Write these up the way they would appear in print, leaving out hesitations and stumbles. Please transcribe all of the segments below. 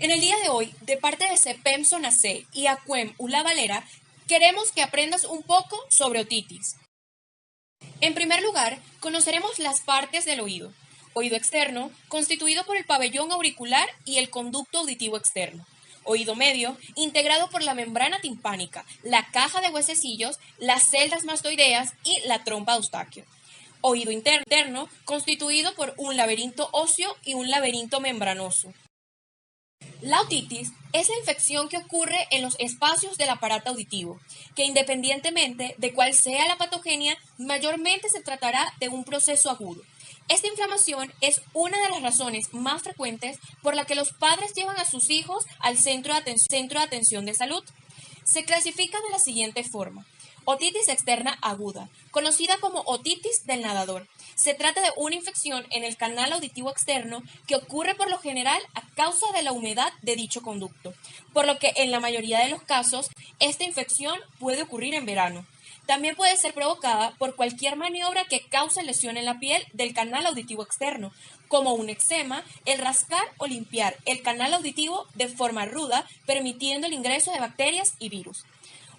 En el día de hoy, de parte de CEPEM SONACE y ACUEM ULA Valera, queremos que aprendas un poco sobre otitis. En primer lugar, conoceremos las partes del oído. Oído externo, constituido por el pabellón auricular y el conducto auditivo externo. Oído medio, integrado por la membrana timpánica, la caja de huesecillos, las celdas mastoideas y la trompa de Eustaquio. Oído interno, constituido por un laberinto óseo y un laberinto membranoso. La otitis es la infección que ocurre en los espacios del aparato auditivo, que independientemente de cuál sea la patogenia, mayormente se tratará de un proceso agudo. Esta inflamación es una de las razones más frecuentes por la que los padres llevan a sus hijos al centro de atención de salud. Se clasifica de la siguiente forma. Otitis externa aguda, conocida como otitis del nadador. Se trata de una infección en el canal auditivo externo que ocurre por lo general a causa de la humedad de dicho conducto, por lo que en la mayoría de los casos esta infección puede ocurrir en verano. También puede ser provocada por cualquier maniobra que cause lesión en la piel del canal auditivo externo, como un eczema, el rascar o limpiar el canal auditivo de forma ruda, permitiendo el ingreso de bacterias y virus.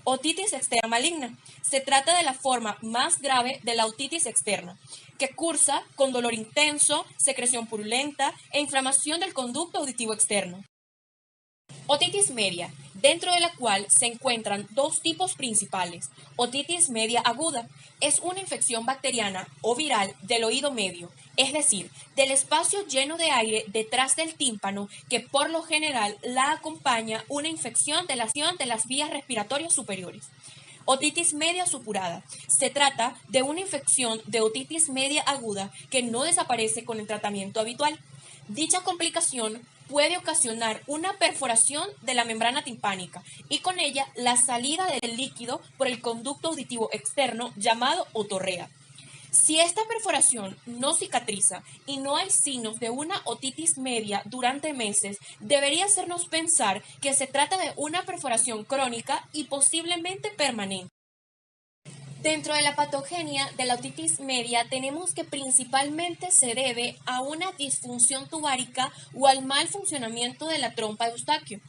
Otitis externa maligna. Se trata de la forma más grave de la otitis externa, que cursa con dolor intenso, secreción purulenta e inflamación del conducto auditivo externo. Otitis media, dentro de la cual se encuentran dos tipos principales. Otitis media aguda es una infección bacteriana o viral del oído medio, es decir, del espacio lleno de aire detrás del tímpano, que por lo general la acompaña una infección de las vías respiratorias superiores. Otitis media supurada. Se trata de una infección de otitis media aguda que no desaparece con el tratamiento habitual. Dicha complicación puede ocasionar una perforación de la membrana timpánica y con ella la salida del líquido por el conducto auditivo externo llamado otorrea. Si esta perforación no cicatriza y no hay signos de una otitis media durante meses, debería hacernos pensar que se trata de una perforación crónica y posiblemente permanente. Dentro de la patogenia de la otitis media tenemos que principalmente se debe a una disfunción tubárica o al mal funcionamiento de la trompa de Eustaquio.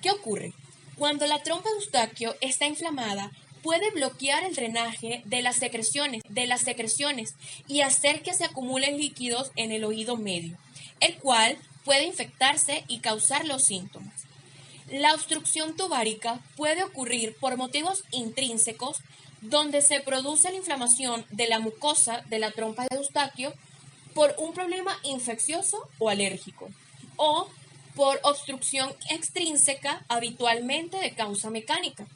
¿Qué ocurre? Cuando la trompa de Eustaquio está inflamada, puede bloquear el drenaje de las secreciones y hacer que se acumulen líquidos en el oído medio, el cual puede infectarse y causar los síntomas. La obstrucción tubárica puede ocurrir por motivos intrínsecos, donde se produce la inflamación de la mucosa de la trompa de Eustaquio por un problema infeccioso o alérgico, o por obstrucción extrínseca, habitualmente de causa mecánica.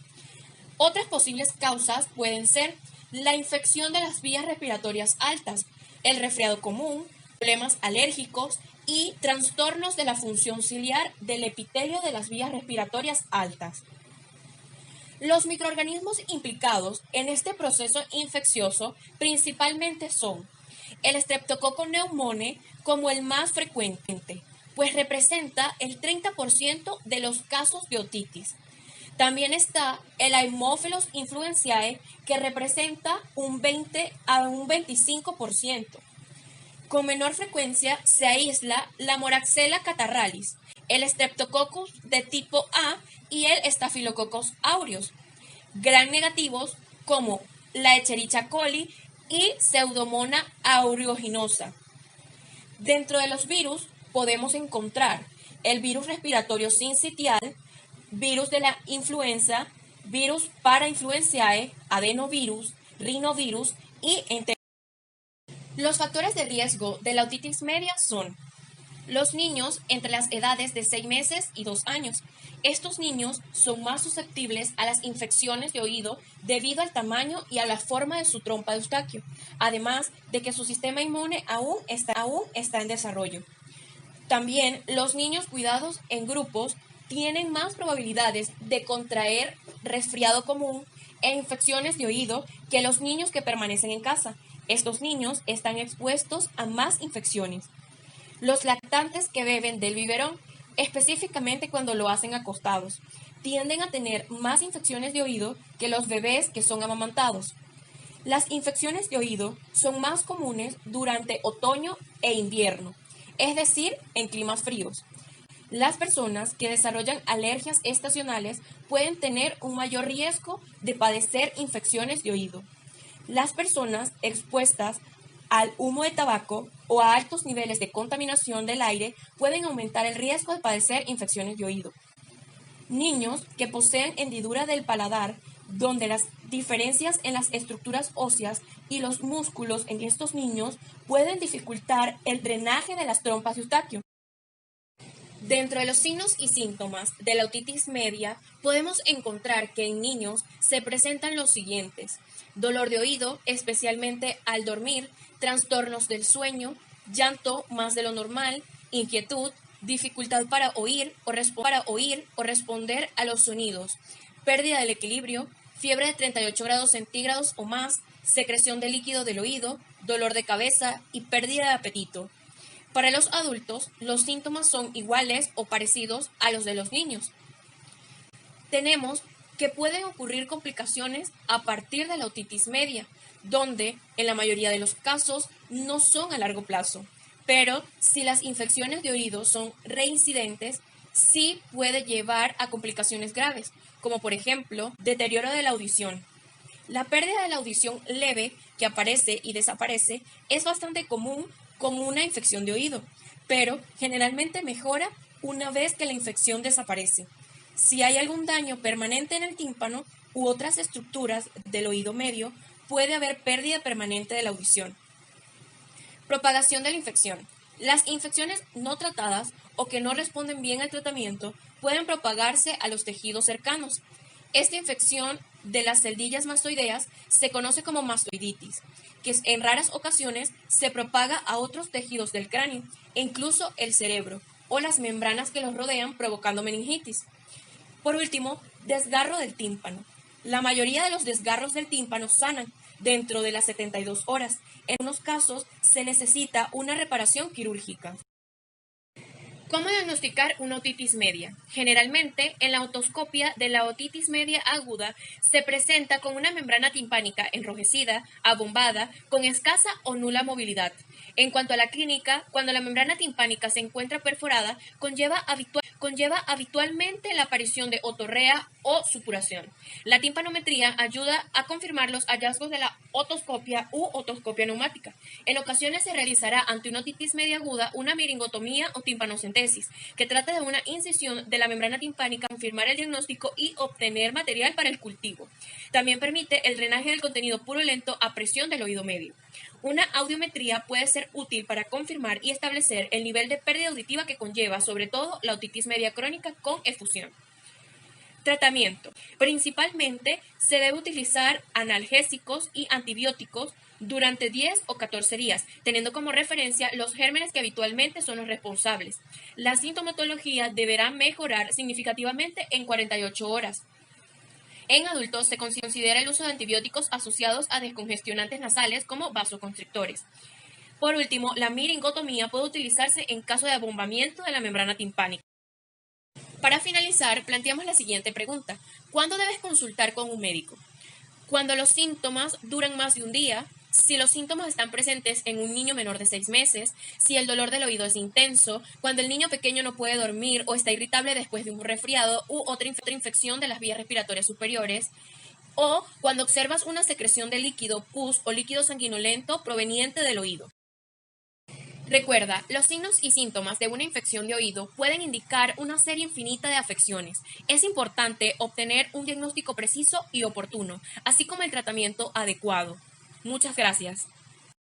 Otras posibles causas pueden ser la infección de las vías respiratorias altas, el resfriado común, problemas alérgicos y trastornos de la función ciliar del epitelio de las vías respiratorias altas. Los microorganismos implicados en este proceso infeccioso principalmente son el Streptococcus pneumoniae como el más frecuente, pues representa el 30% de los casos de otitis. También está el Haemophilus influenzae, que representa un 20 a un 25%. Con menor frecuencia se aísla la Moraxella catarrhalis, el Streptococcus de tipo A y el Staphylococcus aureus. Gran negativos como la Escherichia coli y Pseudomonas aeruginosa. Dentro de los virus podemos encontrar el virus respiratorio sincitial, virus de la influenza, virus parainfluenzae, adenovirus, rinovirus y los factores de riesgo de la otitis media son los niños entre las edades de 6 meses y 2 años. Estos niños son más susceptibles a las infecciones de oído debido al tamaño y a la forma de su trompa de Eustaquio, además de que su sistema inmune aún está en desarrollo. También los niños cuidados en grupos tienen más probabilidades de contraer resfriado común e infecciones de oído que los niños que permanecen en casa. Estos niños están expuestos a más infecciones. Los lactantes que beben del biberón, específicamente cuando lo hacen acostados, tienden a tener más infecciones de oído que los bebés que son amamantados. Las infecciones de oído son más comunes durante otoño e invierno, es decir, en climas fríos. Las personas que desarrollan alergias estacionales pueden tener un mayor riesgo de padecer infecciones de oído. Las personas expuestas al humo de tabaco o a altos niveles de contaminación del aire pueden aumentar el riesgo de padecer infecciones de oído. Niños que poseen hendidura del paladar, donde las diferencias en las estructuras óseas y los músculos en estos niños pueden dificultar el drenaje de las trompas de Eustaquio. Dentro de los signos y síntomas de la otitis media, podemos encontrar que en niños se presentan los siguientes: dolor de oído, especialmente al dormir, trastornos del sueño, llanto más de lo normal, inquietud, dificultad para oír o responder a los sonidos, pérdida del equilibrio, fiebre de 38 grados centígrados o más, secreción de líquido del oído, dolor de cabeza y pérdida de apetito. Para los adultos, los síntomas son iguales o parecidos a los de los niños. Tenemos que pueden ocurrir complicaciones a partir de la otitis media, donde en la mayoría de los casos no son a largo plazo, pero si las infecciones de oído son reincidentes, sí puede llevar a complicaciones graves, como por ejemplo deterioro de la audición. La pérdida de la audición leve, que aparece y desaparece, es bastante común con una infección de oído, pero generalmente mejora una vez que la infección desaparece. Si hay algún daño permanente en el tímpano u otras estructuras del oído medio, puede haber pérdida permanente de la audición. Propagación de la infección. Las infecciones no tratadas o que no responden bien al tratamiento pueden propagarse a los tejidos cercanos. Esta infección de las celdillas mastoideas se conoce como mastoiditis, que en raras ocasiones se propaga a otros tejidos del cráneo, e incluso el cerebro o las membranas que los rodean, provocando meningitis. Por último, desgarro del tímpano. La mayoría de los desgarros del tímpano sanan dentro de las 72 horas. En unos casos se necesita una reparación quirúrgica. ¿Cómo diagnosticar una otitis media? Generalmente, en la otoscopia de la otitis media aguda se presenta con una membrana timpánica enrojecida, abombada, con escasa o nula movilidad. En cuanto a la clínica, cuando la membrana timpánica se encuentra perforada, conlleva habitualmente la aparición de otorrea o supuración. La timpanometría ayuda a confirmar los hallazgos de la otoscopia u otoscopia neumática. En ocasiones se realizará ante una otitis media aguda una miringotomía o timpanocentesis, que trata de una incisión de la membrana timpánica, confirmar el diagnóstico y obtener material para el cultivo. También permite el drenaje del contenido purulento a presión del oído medio. Una audiometría puede ser útil para confirmar y establecer el nivel de pérdida auditiva que conlleva, sobre todo, la otitis media crónica con efusión. Tratamiento. Principalmente se debe utilizar analgésicos y antibióticos durante 10 o 14 días, teniendo como referencia los gérmenes que habitualmente son los responsables. La sintomatología deberá mejorar significativamente en 48 horas. En adultos se considera el uso de antibióticos asociados a descongestionantes nasales como vasoconstrictores. Por último, la miringotomía puede utilizarse en caso de abombamiento de la membrana timpánica. Para finalizar, planteamos la siguiente pregunta: ¿cuándo debes consultar con un médico? Cuando los síntomas duran más de un día, si los síntomas están presentes en un niño menor de 6 meses, si el dolor del oído es intenso, cuando el niño pequeño no puede dormir o está irritable después de un resfriado u otra infección de las vías respiratorias superiores, o cuando observas una secreción de líquido, pus o líquido sanguinolento proveniente del oído. Recuerda, los signos y síntomas de una infección de oído pueden indicar una serie infinita de afecciones. Es importante obtener un diagnóstico preciso y oportuno, así como el tratamiento adecuado. Muchas gracias.